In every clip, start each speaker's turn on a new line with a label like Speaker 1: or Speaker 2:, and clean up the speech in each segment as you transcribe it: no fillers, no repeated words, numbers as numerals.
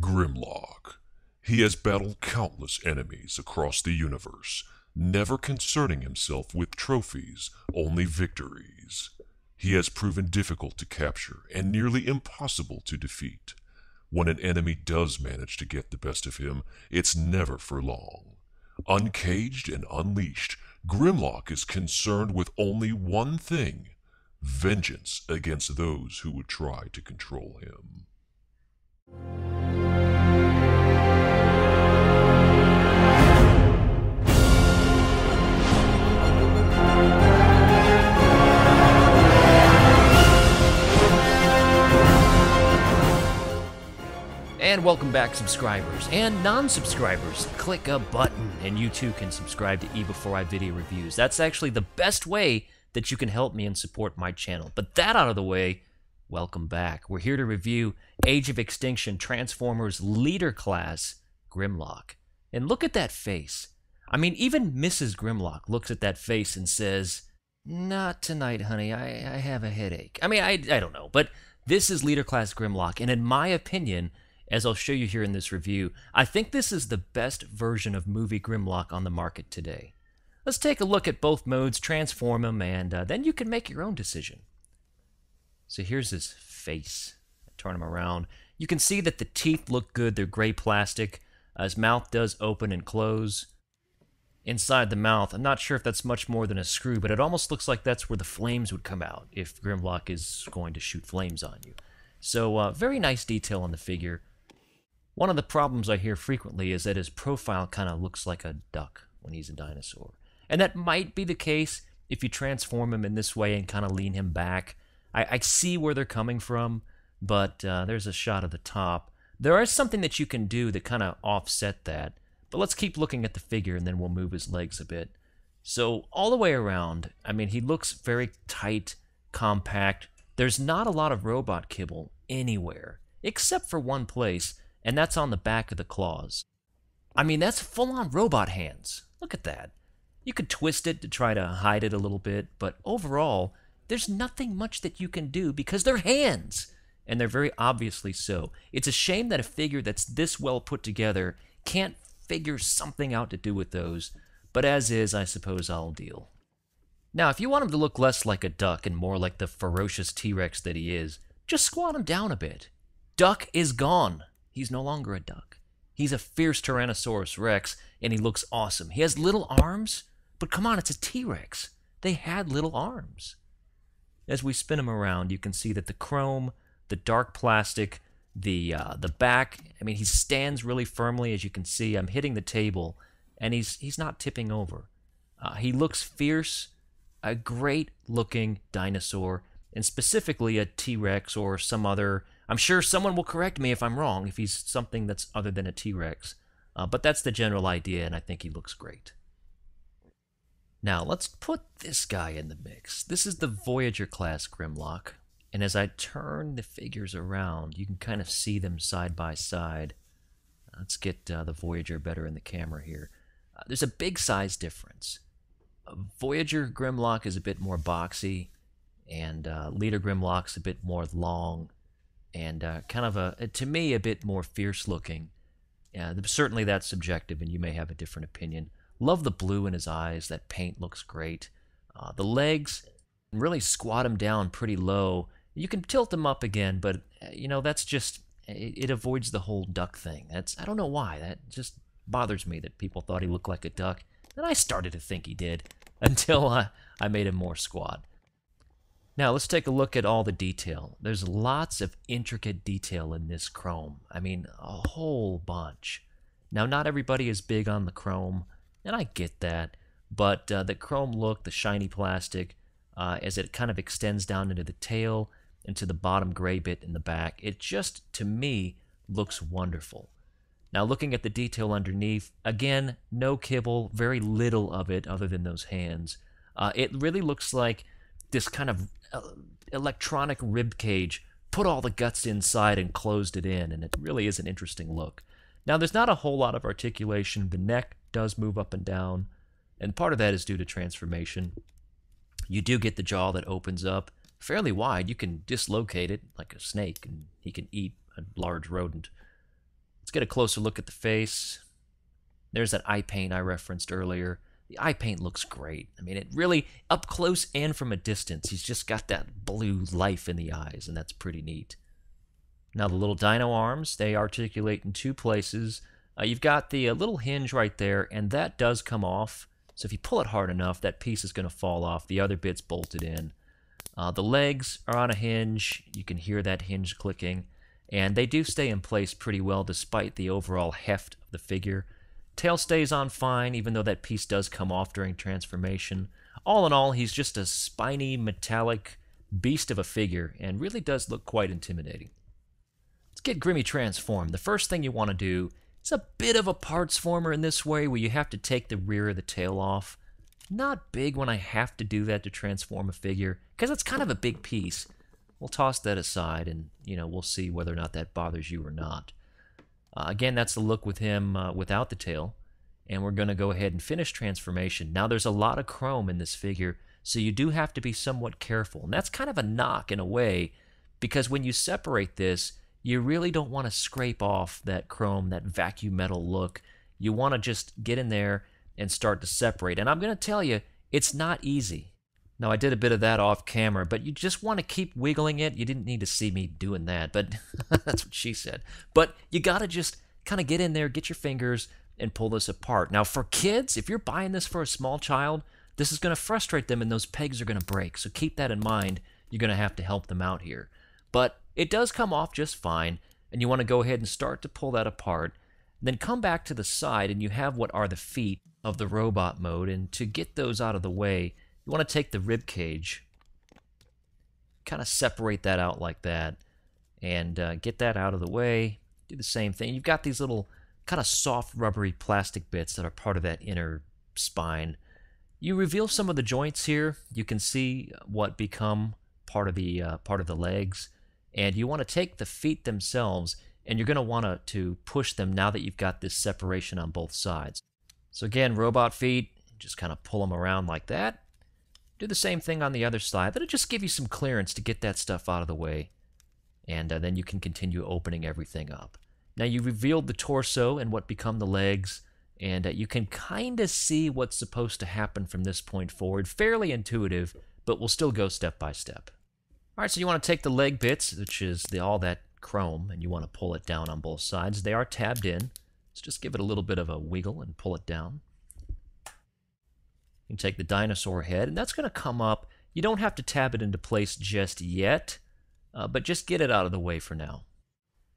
Speaker 1: Grimlock. He has battled countless enemies across the universe, never concerning himself with trophies, only victories. He has proven difficult to capture and nearly impossible to defeat. When an enemy does manage to get the best of him, it's never for long. Uncaged and unleashed, Grimlock is concerned with only one thing: vengeance against those who would try to control him.
Speaker 2: And welcome back, subscribers and non-subscribers. Click a button and you too can subscribe to eBEFOREi video reviews. That's actually the best way that you can help me and support my channel. But that out of the way, welcome back. We're here to review Age of Extinction Transformers Leader Class Grimlock. And look at that face. I mean, even Mrs. Grimlock looks at that face and says, "Not tonight, honey. I have a headache." I mean, I don't know. But this is Leader Class Grimlock. And in my opinion, as I'll show you here in this review, I think this is the best version of movie Grimlock on the market today. Let's take a look at both modes, transform them, and then you can make your own decision. So here's his face. Turn him around. You can see that the teeth look good. They're gray plastic. His mouth does open and close. Inside the mouth, I'm not sure if that's much more than a screw, but it almost looks like that's where the flames would come out if Grimlock is going to shoot flames on you. So very nice detail on the figure. One of the problems I hear frequently is that his profile kind of looks like a duck when he's a dinosaur. And that might be the case if you transform him in this way and kind of lean him back. I see where they're coming from, but there's a shot of the top. There is something that you can do that kind of offset that. But let's keep looking at the figure and then we'll move his legs a bit. So all the way around, I mean, he looks very tight, compact. There's not a lot of robot kibble anywhere, except for one place, and that's on the back of the claws. I mean, that's full-on robot hands. Look at that. You could twist it to try to hide it a little bit, but overall, there's nothing much that you can do because they're hands, and they're very obviously so. It's a shame that a figure that's this well put together can't figure something out to do with those, but as is, I suppose I'll deal. Now, if you want him to look less like a duck and more like the ferocious T-Rex that he is, just squat him down a bit. Duck is gone. He's no longer a duck. He's a fierce Tyrannosaurus Rex, and he looks awesome. He has little arms, but come on, it's a T-Rex. They had little arms. As we spin him around, you can see that the chrome, the dark plastic, the back, I mean, he stands really firmly, as you can see. I'm hitting the table, and he's not tipping over. He looks fierce, a great-looking dinosaur, and specifically a T-Rex or some other. I'm sure someone will correct me if I'm wrong, if he's something that's other than a T-Rex. But that's the general idea, and I think he looks great. Now, let's put this guy in the mix. This is the Voyager class Grimlock, and as I turn the figures around, you can kind of see them side by side. Let's get the Voyager better in the camera here. There's a big size difference. Voyager Grimlock is a bit more boxy, and Leader Grimlock's a bit more long, and kind of, to me, a bit more fierce looking. Certainly that's subjective, and you may have a different opinion. Love the blue in his eyes. That paint looks great. The legs, really squat him down pretty low. You can tilt him up again, but, you know, that's just, it avoids the whole duck thing. I don't know why. That just bothers me that people thought he looked like a duck. And I started to think he did, until I made him more squat. Now, let's take a look at all the detail. There's lots of intricate detail in this chrome. I mean, a whole bunch. Now, not everybody is big on the chrome, and I get that, but the chrome look, the shiny plastic, as it kind of extends down into the tail, into the bottom gray bit in the back, it just, to me, looks wonderful. Now, looking at the detail underneath, again, no kibble, very little of it other than those hands. It really looks like this kind of electronic rib cage put all the guts inside and closed it in, and it really is an interesting look. Now, there's not a whole lot of articulation. The neck does move up and down, and part of that is due to transformation. You do get the jaw that opens up fairly wide. You can dislocate it like a snake, and he can eat a large rodent. Let's get a closer look at the face. There's that eye paint I referenced earlier. The eye paint looks great. I mean, it really, up close and from a distance, he's just got that blue life in the eyes, and that's pretty neat. Now the little dino arms, they articulate in two places. You've got the little hinge right there, and that does come off. So if you pull it hard enough, that piece is going to fall off. The other bit's bolted in. The legs are on a hinge. You can hear that hinge clicking. And they do stay in place pretty well despite the overall heft of the figure. Tail stays on fine, even though that piece does come off during transformation. All in all, he's just a spiny, metallic beast of a figure, and really does look quite intimidating. Let's get Grimmy transformed. The first thing you want to do is a bit of a parts former in this way, where you have to take the rear of the tail off. Not big when I have to do that to transform a figure, because it's kind of a big piece. We'll toss that aside, and we'll see whether or not that bothers you or not. Again, that's the look with him without the tail. And we're going to go ahead and finish transformation. Now, there's a lot of chrome in this figure, so you do have to be somewhat careful. And that's kind of a knock in a way, because when you separate this, you really don't want to scrape off that chrome, that vacuum metal look. You want to just get in there and start to separate. And I'm going to tell you, it's not easy. Now, I did a bit of that off camera, but you just want to keep wiggling it. You didn't need to see me doing that, but that's what she said. But you got to just kind of get in there, get your fingers, and pull this apart. Now, for kids, if you're buying this for a small child, this is going to frustrate them, and those pegs are going to break. So keep that in mind. You're going to have to help them out here. But it does come off just fine, and you want to go ahead and start to pull that apart. Then come back to the side, and you have what are the feet of the robot mode. And to get those out of the way, you want to take the rib cage, kind of separate that out like that, and get that out of the way. Do the same thing. You've got these little kind of soft, rubbery plastic bits that are part of that inner spine. You reveal some of the joints here. You can see what become part of the legs, and you want to take the feet themselves, and you're going to want to push them now that you've got this separation on both sides. So again, robot feet, just kind of pull them around like that. Do the same thing on the other side. That'll just give you some clearance to get that stuff out of the way. And then you can continue opening everything up. Now you revealed the torso and what become the legs. And you can kind of see what's supposed to happen from this point forward. Fairly intuitive, but we'll still go step by step. Alright, so you want to take the leg bits, which is all that chrome, and you want to pull it down on both sides. They are tabbed in. So just give it a little bit of a wiggle and pull it down. You can take the dinosaur head, and that's going to come up. You don't have to tab it into place just yet, but just get it out of the way for now.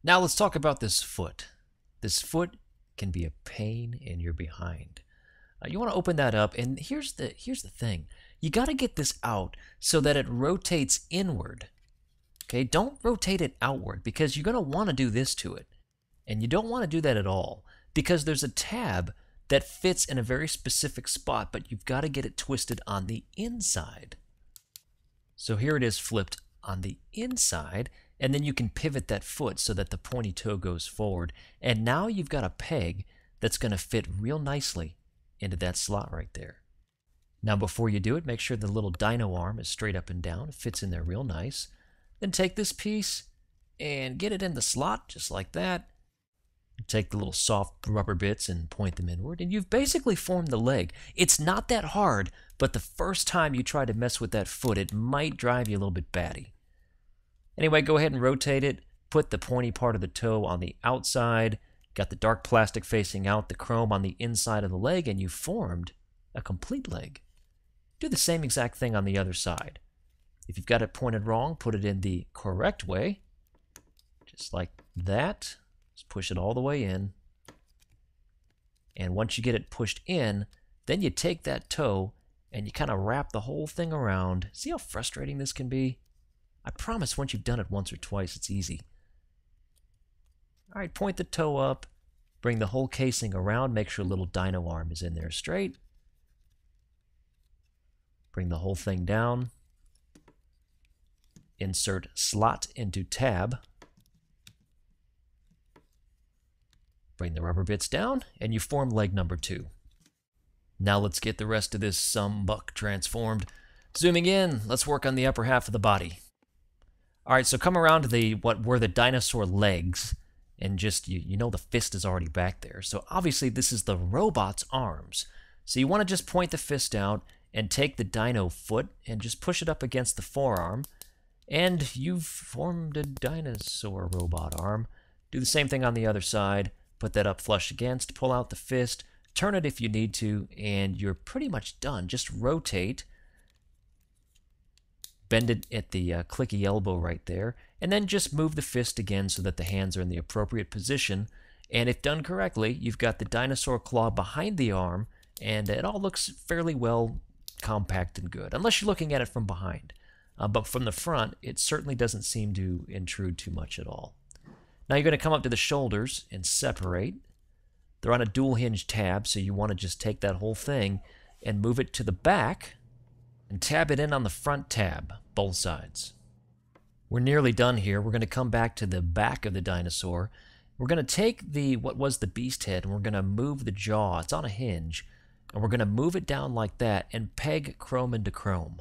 Speaker 2: Now let's talk about this foot. This foot can be a pain in your behind. You want to open that up, and here's the thing. You got to get this out so that it rotates inward. Okay, don't rotate it outward, because you're going to want to do this to it. And you don't want to do that at all, because there's a tab that fits in a very specific spot, but you've got to get it twisted on the inside. So here it is flipped on the inside, and then you can pivot that foot so that the pointy toe goes forward. And now you've got a peg that's going to fit real nicely into that slot right there. Now before you do it, make sure the little dino arm is straight up and down. It fits in there real nice. Then take this piece and get it in the slot just like that. Take the little soft rubber bits and point them inward, and you've basically formed the leg. It's not that hard, but the first time you try to mess with that foot, it might drive you a little bit batty. Anyway, go ahead and rotate it. Put the pointy part of the toe on the outside. Got the dark plastic facing out, the chrome on the inside of the leg, and you've formed a complete leg. Do the same exact thing on the other side. If you've got it pointed wrong, put it in the correct way, just like that. Just push it all the way in. And once you get it pushed in, then you take that toe and you kind of wrap the whole thing around. See how frustrating this can be? I promise once you've done it once or twice, it's easy. All right, point the toe up, bring the whole casing around, make sure little dino arm is in there straight. Bring the whole thing down. Insert slot into tab. Bring the rubber bits down, and you form leg number 2. Now let's get the rest of this sumbuck transformed. Zooming in, let's work on the upper half of the body. Alright, so come around to what were the dinosaur legs, and just, you know the fist is already back there. So obviously this is the robot's arms. So you want to just point the fist out and take the dino foot and just push it up against the forearm, and you've formed a dinosaur robot arm. Do the same thing on the other side. Put that up flush against, pull out the fist, turn it if you need to, and you're pretty much done. Just rotate, bend it at the clicky elbow right there, and then just move the fist again so that the hands are in the appropriate position. And if done correctly, you've got the dinosaur claw behind the arm, and it all looks fairly well compact and good, unless you're looking at it from behind. But from the front, it certainly doesn't seem to intrude too much at all. Now you're going to come up to the shoulders and separate. They're on a dual hinge tab, so you want to just take that whole thing and move it to the back and tab it in on the front tab, both sides. We're nearly done here. We're going to come back to the back of the dinosaur. We're going to take what was the beast head, and we're going to move the jaw. It's on a hinge, and we're going to move it down like that and peg chrome into chrome.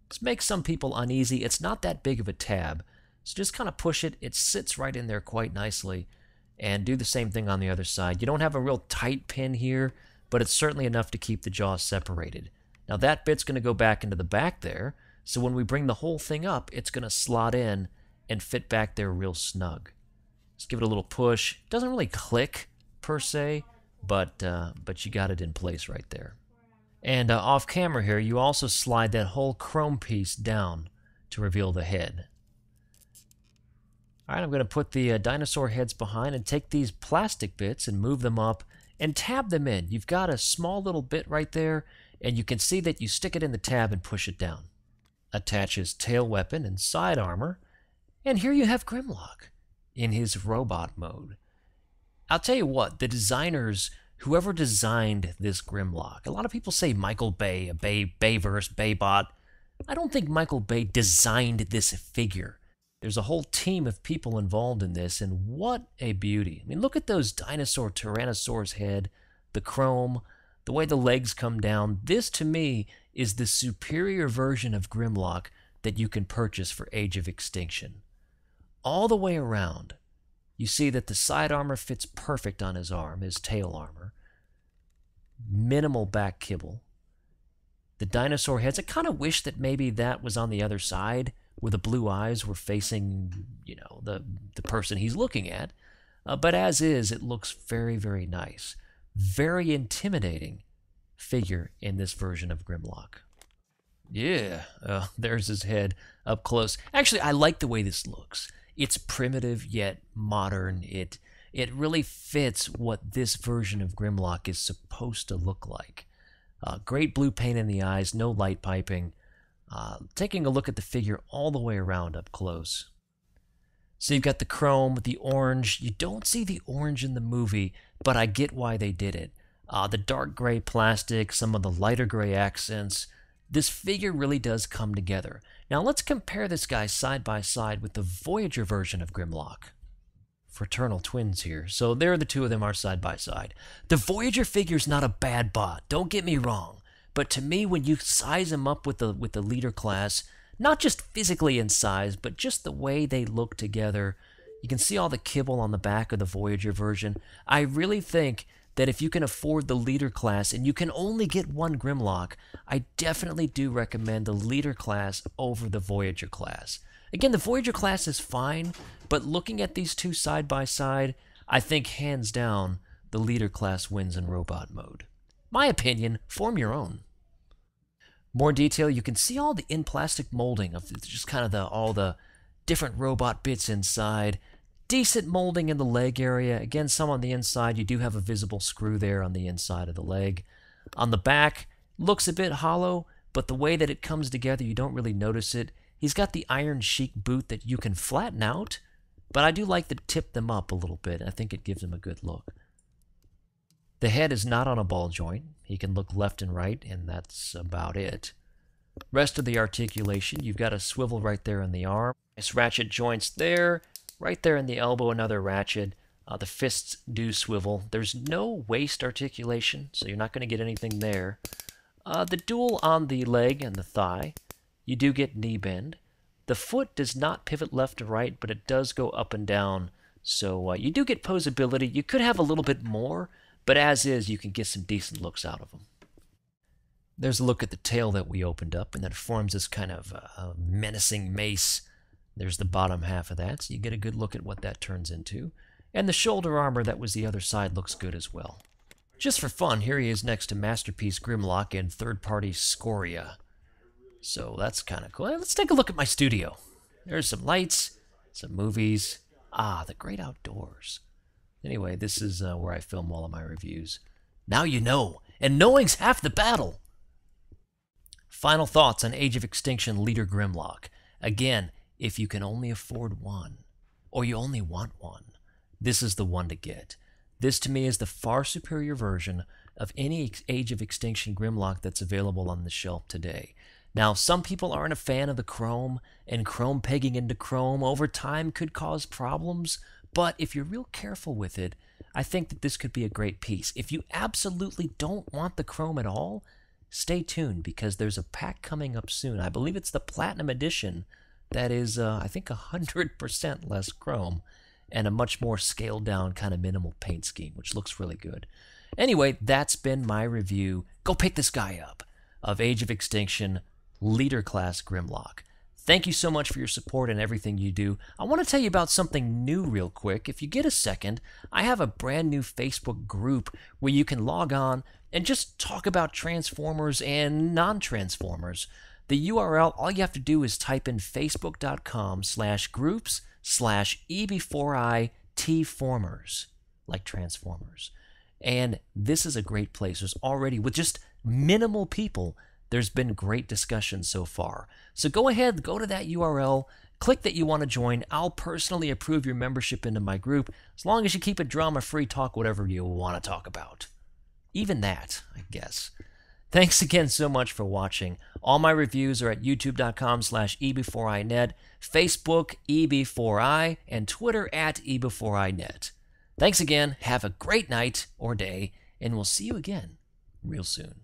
Speaker 2: This makes some people uneasy. It's not that big of a tab, so just kind of push it. It sits right in there quite nicely, and do the same thing on the other side. You don't have a real tight pin here, but it's certainly enough to keep the jaw separated. Now that bit's going to go back into the back there, so when we bring the whole thing up, it's going to slot in and fit back there real snug. Just give it a little push. It doesn't really click per se, but you got it in place right there. And off camera here, you also slide that whole chrome piece down to reveal the head. All right, I'm going to put the dinosaur heads behind and take these plastic bits and move them up and tab them in. You've got a small little bit right there, and you can see that you stick it in the tab and push it down. Attach his tail weapon and side armor, and here you have Grimlock in his robot mode. I'll tell you what, the designers, whoever designed this Grimlock, a lot of people say Michael Bay, a Bayverse, Baybot. I don't think Michael Bay designed this figure. There's a whole team of people involved in this, and what a beauty. I mean, look at those dinosaur Tyrannosaurus head, the chrome, the way the legs come down. This, to me, is the superior version of Grimlock that you can purchase for Age of Extinction. All the way around, you see that the side armor fits perfect on his arm, his tail armor. Minimal back kibble. The dinosaur heads, I kind of wish that maybe that was on the other side, where the blue eyes were facing, you know, the person he's looking at. But as is, it looks very, very nice. Very intimidating figure in this version of Grimlock. Yeah, there's his head up close. Actually, I like the way this looks. It's primitive yet modern. It really fits what this version of Grimlock is supposed to look like. Great blue paint in the eyes, no light piping. Taking a look at the figure all the way around up close. So you've got the chrome, the orange. You don't see the orange in the movie, but I get why they did it. The dark gray plastic, some of the lighter gray accents. This figure really does come together. Now let's compare this guy side by side with the Voyager version of Grimlock. Fraternal twins here. So there the two of them are side by side. The Voyager figure's not a bad bot, don't get me wrong. But to me, when you size them up with the leader class, not just physically in size, but just the way they look together, you can see all the kibble on the back of the Voyager version. I really think that if you can afford the leader class and you can only get one Grimlock, I definitely do recommend the leader class over the Voyager class. Again, the Voyager class is fine, but looking at these two side by side, I think hands down the leader class wins in robot mode. My opinion, form your own. More detail, you can see all the in-plastic molding of just kind of all the different robot bits inside. Decent molding in the leg area. Again, some on the inside. You do have a visible screw there on the inside of the leg. On the back, looks a bit hollow, but the way that it comes together, you don't really notice it. He's got the iron chic boot that you can flatten out, but I do like to tip them up a little bit. I think it gives him a good look. The head is not on a ball joint. He can look left and right, and that's about it. Rest of the articulation, you've got a swivel right there in the arm. Nice ratchet joints there. Right there in the elbow, another ratchet. The fists do swivel. There's no waist articulation, so you're not going to get anything there. The dual on the leg and the thigh. You do get knee bend. The foot does not pivot left to right, but it does go up and down So you do get posability. You could have a little bit more, but as is, you can get some decent looks out of them. There's a look at the tail that we opened up, and that forms this kind of menacing mace. There's the bottom half of that, so you get a good look at what that turns into. And the shoulder armor that was the other side looks good as well. Just for fun, here he is next to Masterpiece Grimlock and third-party Scoria. So that's kind of cool. Let's take a look at my studio. There's some lights, some movies. Ah, the great outdoors. Anyway, this is where I film all of my reviews. Now you know, and knowing's half the battle. Final thoughts on Age of Extinction Leader GRIMLOCK. Again, if you can only afford one, or you only want one, this is the one to get. This to me is the far superior version of any Age of Extinction Grimlock that's available on the shelf today. Now, some people aren't a fan of the chrome, and chrome pegging into chrome over time could cause problems, but if you're real careful with it, I think that this could be a great piece. If you absolutely don't want the chrome at all, stay tuned, because there's a pack coming up soon. I believe it's the Platinum Edition that is, I think, 100% less chrome and a much more scaled down kind of minimal paint scheme, which looks really good. Anyway, that's been my review. Go pick this guy up of Age of Extinction Leader Class Grimlock. Thank you so much for your support and everything you do. I want to tell you about something new real quick. If you get a second, I have a brand new Facebook group where you can log on and just talk about Transformers and non-Transformers. The URL, all you have to do is type in facebook.com/groups/eBEFOREi T-Formers, like Transformers. And this is a great place. There's already, with just minimal people, there's been great discussion so far. So go ahead, go to that URL, click that you want to join. I'll personally approve your membership into my group, as long as you keep it drama-free, talk whatever you want to talk about. Even that, I guess. Thanks again so much for watching. All my reviews are at youtube.com/eBEFOREiNet, Facebook eBEFOREi, and Twitter @eBEFOREiNet. Thanks again, have a great night or day, and we'll see you again real soon.